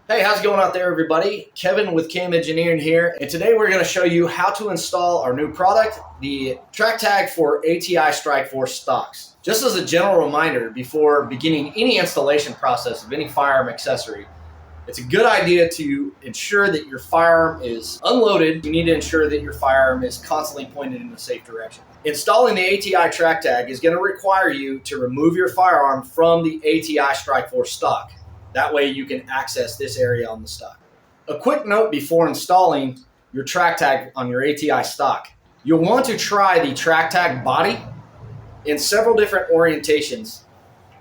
Hey, how's it going out there, everybody? Kevin with Cam Engineering here, and today we're going to show you how to install our new product, the TRAC Tag for ATI Strikeforce stocks. Just as a general reminder, before beginning any installation process of any firearm accessory, it's a good idea to ensure that your firearm is unloaded. You need to ensure that your firearm is constantly pointed in a safe direction. Installing the ATI TRAC Tag is going to require you to remove your firearm from the ATI Strikeforce stock. That way you can access this area on the stock. A quick note before installing your TRAC Tag on your ATI stock. You'll want to try the TRAC Tag body in several different orientations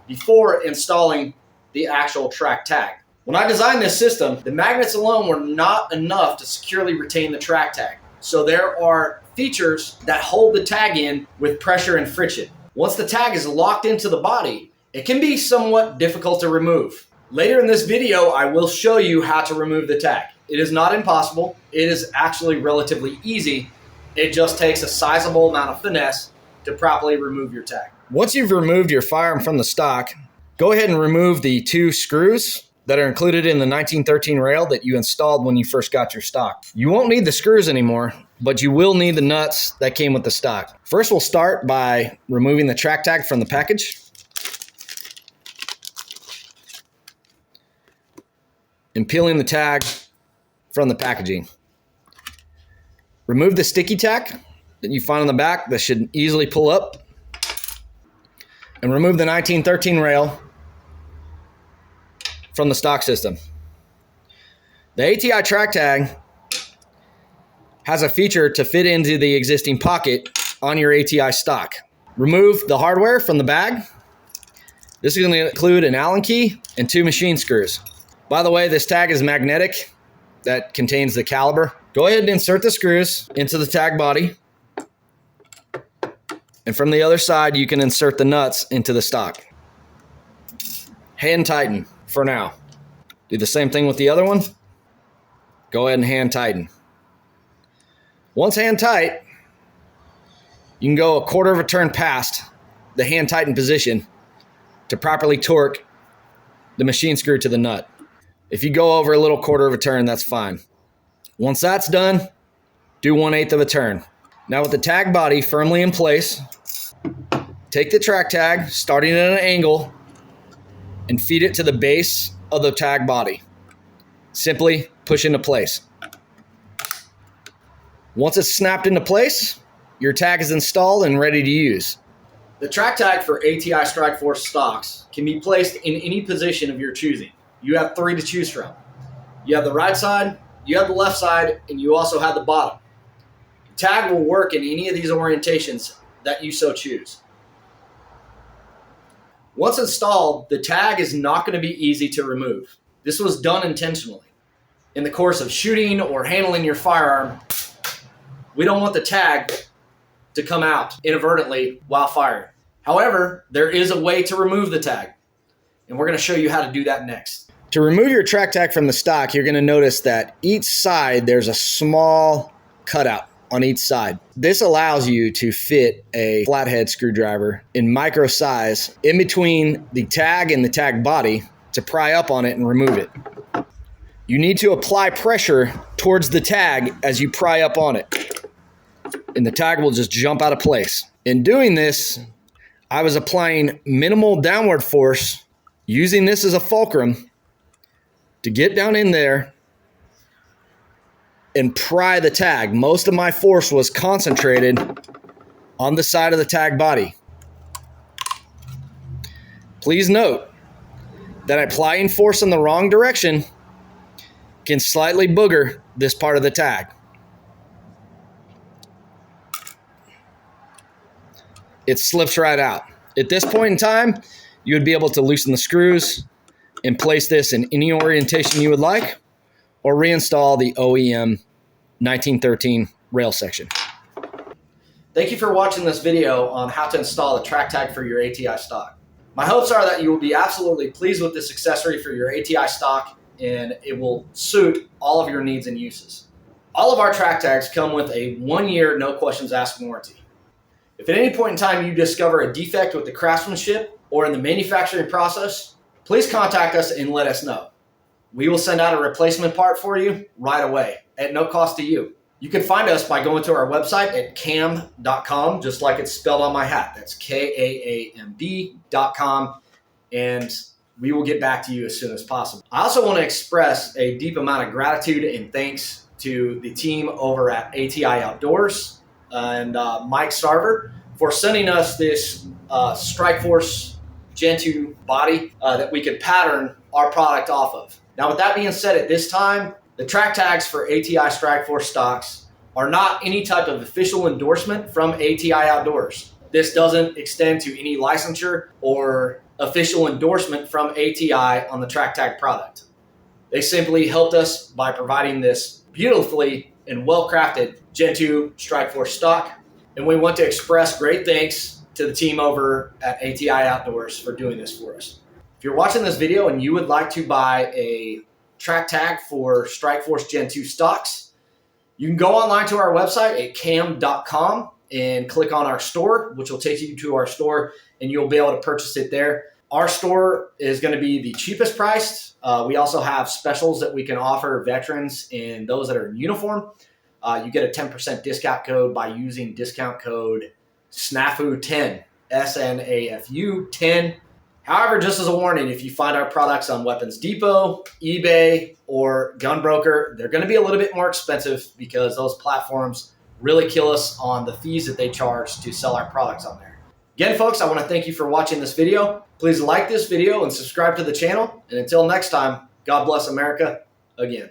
before installing the actual TRAC Tag. When I designed this system, the magnets alone were not enough to securely retain the TRAC Tag. So there are features that hold the tag in with pressure and friction. Once the tag is locked into the body, it can be somewhat difficult to remove. Later in this video, I will show you how to remove the tag. It is not impossible. It is actually relatively easy. It just takes a sizable amount of finesse to properly remove your tag. Once you've removed your firearm from the stock, go ahead and remove the two screws that are included in the 1913 rail that you installed when you first got your stock. You won't need the screws anymore, but you will need the nuts that came with the stock. First, we'll start by removing the TRAC Tag from the package and peeling the tag from the packaging. Remove the sticky tack that you find on the back that should easily pull up, and remove the 1913 rail from the stock system. The ATI TRAC Tag has a feature to fit into the existing pocket on your ATI stock. Remove the hardware from the bag. This is going to include an Allen key and two machine screws. By the way, this tag is magnetic. That contains the caliber. Go ahead and insert the screws into the tag body. And from the other side, you can insert the nuts into the stock. Hand tighten for now. Do the same thing with the other one. Go ahead and hand tighten. Once hand tight, you can go a quarter of a turn past the hand tighten position to properly torque the machine screw to the nut. If you go over a little quarter of a turn, that's fine. Once that's done, do 1/8 of a turn. Now with the tag body firmly in place, take the TRAC Tag, starting at an angle, and feed it to the base of the tag body. Simply push into place. Once it's snapped into place, your tag is installed and ready to use. The TRAC Tag for ATI Strikeforce stocks can be placed in any position of your choosing. You have three to choose from. You have the right side, you have the left side, and you also have the bottom. The tag will work in any of these orientations that you so choose. Once installed, the tag is not going to be easy to remove. This was done intentionally. In the course of shooting or handling your firearm, we don't want the tag to come out inadvertently while firing. However, there is a way to remove the tag, and we're going to show you how to do that next. To remove your TRAC Tag from the stock, you're going to notice that each side there's a small cutout on each side. This allows you to fit a flathead screwdriver in micro size in between the tag and the tag body to pry up on it and remove it. You need to apply pressure towards the tag as you pry up on it, and the tag will just jump out of place. In doing this, I was applying minimal downward force, using this as a fulcrum to get down in there and pry the tag. Most of my force was concentrated on the side of the tag body. Please note that applying force in the wrong direction can slightly booger this part of the tag. It slips right out. At this point in time, you would be able to loosen the screws and place this in any orientation you would like, or reinstall the OEM 1913 rail section. Thank you for watching this video on how to install a TRAC Tag for your ATI stock. My hopes are that you will be absolutely pleased with this accessory for your ATI stock, and it will suit all of your needs and uses. All of our TRAC Tags come with a 1-year no questions asked warranty. If at any point in time you discover a defect with the craftsmanship or in the manufacturing process, please contact us and let us know. we will send out a replacement part for you right away at no cost to you. You can find us by going to our website at kaamb.com, just like it's spelled on my hat. That's KAAMB.com, and we will get back to you as soon as possible. I also want to express a deep amount of gratitude and thanks to the team over at ATI Outdoors and Mike Sarver for sending us this Strikeforce Gen 2 body that we could pattern our product off of. Now, with that being said, at this time, the track tags for ATI Strikeforce stocks are not any type of official endorsement from ATI Outdoors. This doesn't extend to any licensure or official endorsement from ATI on the track tag product. They simply helped us by providing this beautifully and well-crafted Gen 2 Strikeforce stock. And we want to express great thanks to the team over at ATI Outdoors for doing this for us. If you're watching this video and you would like to buy a track tag for Strikeforce Gen 2 stocks, you can go online to our website at kaamb.com and click on our store, which will take you to our store, and you'll be able to purchase it there. Our store is going to be the cheapest priced. We also have specials that we can offer veterans and those that are in uniform. You get a 10% discount code by using discount code SNAFU10, SNAFU 10. However, just as a warning, if you find our products on Weapons Depot, eBay, or Gunbroker, they're going to be a little bit more expensive because those platforms really kill us on the fees that they charge to sell our products on there. Again, folks, I want to thank you for watching this video. Please like this video and subscribe to the channel. And until next time, God bless America again.